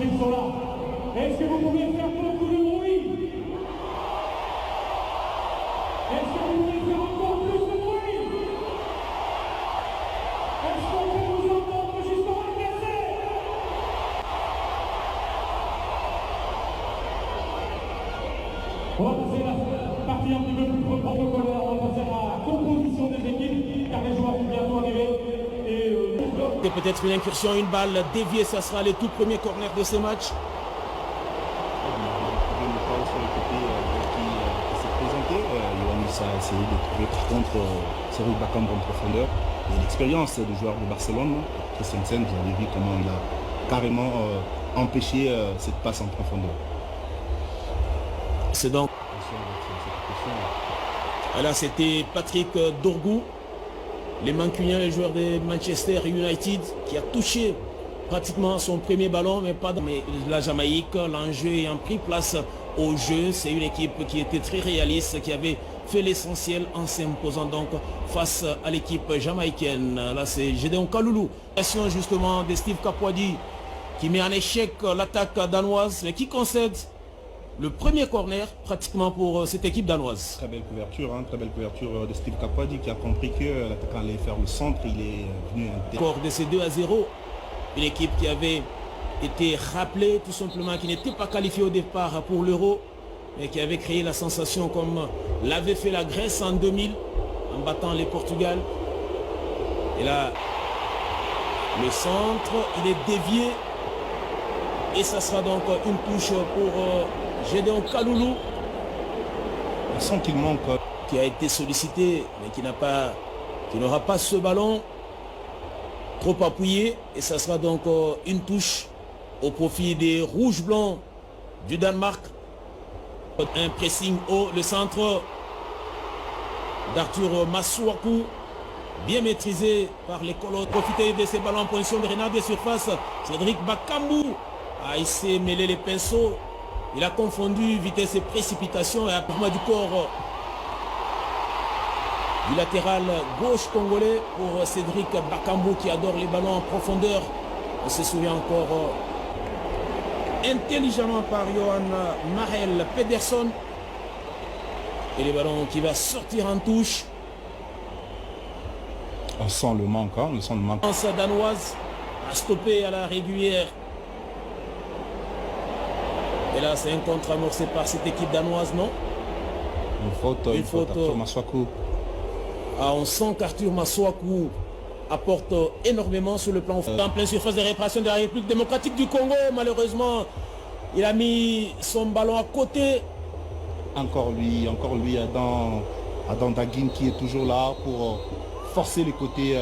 arbitres sont là. Est-ce que vous pouvez faire beaucoup de bruit? Est-ce que vous pouvez faire encore plus de bruit? Est-ce qu'on peut vous entendre jusqu'au adversaire? On va passer la partie un petit peu plus protocolaire. On va passer à la composition des équipes, car les joueurs vont bientôt arriver. C'est peut-être une incursion, une balle déviée, ça sera les tout premiers corners de ce match. Ça a essayé de trouver par contre Cédric Bakambu en profondeur et l'expérience du joueur de Barcelone, Christensen, vous avez vu comment il a carrément empêché cette passe en profondeur. C'est donc alors c'était Patrick Dorgu, les Mancuniens, les joueurs de Manchester United, qui a touché pratiquement son premier ballon, mais pas dans la Jamaïque. L'enjeu ayant pris place au jeu, c'est une équipe qui était très réaliste, qui avait fait l'essentiel en s'imposant donc face à l'équipe jamaïcaine. Là c'est Gédéon Kaloulou, action justement de Steve Kapwadi qui met en échec l'attaque danoise, mais qui concède le premier corner pratiquement pour cette équipe danoise. Très belle couverture de Steve Kapwadi qui a compris que l'attaquant allait faire le centre, il est venu encore de ces 2-0, une équipe qui avait été rappelée tout simplement, qui n'était pas qualifiée au départ pour l'Euro, et qui avait créé la sensation comme l'avait fait la Grèce en 2000 en battant les Portugal. Et là, le centre, il est dévié et ça sera donc une touche pour Gédéon Kaloulou. On sent qu'il manque. Qui a été sollicité mais qui n'aura pas ce ballon trop appuyé, et ça sera donc une touche au profit des rouges-blancs du Danemark. Un pressing haut, le centre d'Arthur Masuaku, bien maîtrisé par les Colos. Profiter de ces ballons en position de renard des surfaces. Cédric Bakambu a essayé de mêler les pinceaux. Il a confondu vitesse et précipitation et appartement du corps du latéral gauche congolais pour Cédric Bakambu qui adore les ballons en profondeur. On se souvient encore intelligemment par Johan Marel Pedersen, et les ballons qui va sortir en touche. On sent le manque, hein, on sent le manque. La danoise a stoppé à la régulière. Et là c'est un contre amorcé par cette équipe danoise, non? Une faute Arthur Masuaku. Ah, on sent qu'Arthur Masuaku apporte énormément sur le plan en pleine surface de réparation de la République démocratique du Congo. Malheureusement, il a mis son ballon à côté. Encore lui, Adam Daguin qui est toujours là pour forcer le côté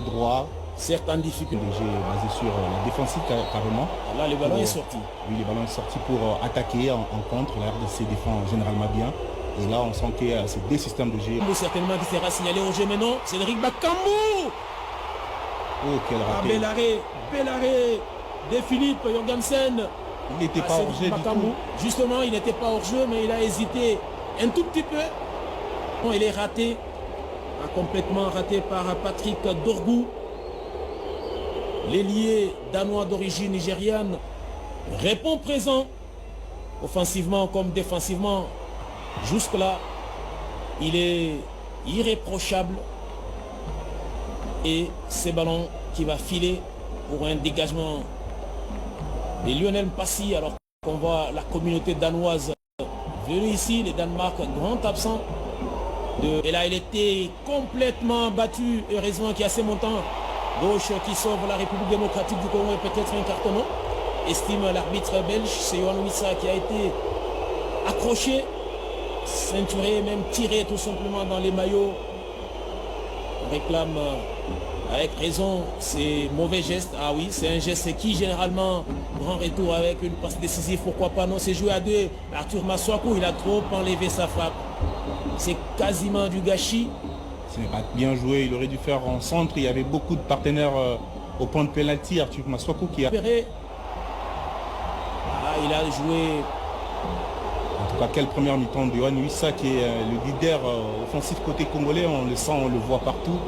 droit. Certes en difficulté. Basé sur la défensive carrément. Là, le ballon est sorti. Oui, le ballon est sorti pour attaquer en contre. La RDC défend généralement bien. Et là, on sent que c'est des systèmes de jeu. Certainement qui sera signalé au jeu, mais non. Cédric Bakambu. Oh, quel raté. Bel arrêt de Philippe Jorgensen. Il n'était pas hors jeu du tout. Justement, il n'était pas hors jeu, mais il a hésité un tout petit peu. Bon, il est raté, complètement raté par Patrick Dorgu. L'ailier danois d'origine nigériane répond présent, offensivement comme défensivement. Jusque-là, il est irréprochable. Et ces ballons qui va filer pour un dégagement de Lionel Passy, alors qu'on voit la communauté danoise venue ici, le Danemark grand absent. Et là il était complètement battu, heureusement qu'il y a ces montants gauche qui sauve la République démocratique du Congo et peut-être un carton, estime l'arbitre belge. C'est Yohan Wissa qui a été accroché, ceinturé, même tiré tout simplement dans les maillots. On réclame avec raison ces mauvais gestes. Ah oui, c'est un geste qui généralement grand retour avec une passe décisive, pourquoi pas. Non, c'est joué à deux. Arthur Masuaku, il a trop enlevé sa frappe. C'est quasiment du gâchis. Ce n'est pas bien joué, il aurait dû faire en centre. Il y avait beaucoup de partenaires au point de pénalty. Arthur Masuaku qui a... Ah, il a joué. En tout cas, quelle première mi-temps de Yohan Wissa qui est le leader offensif côté congolais. On le sent, on le voit partout.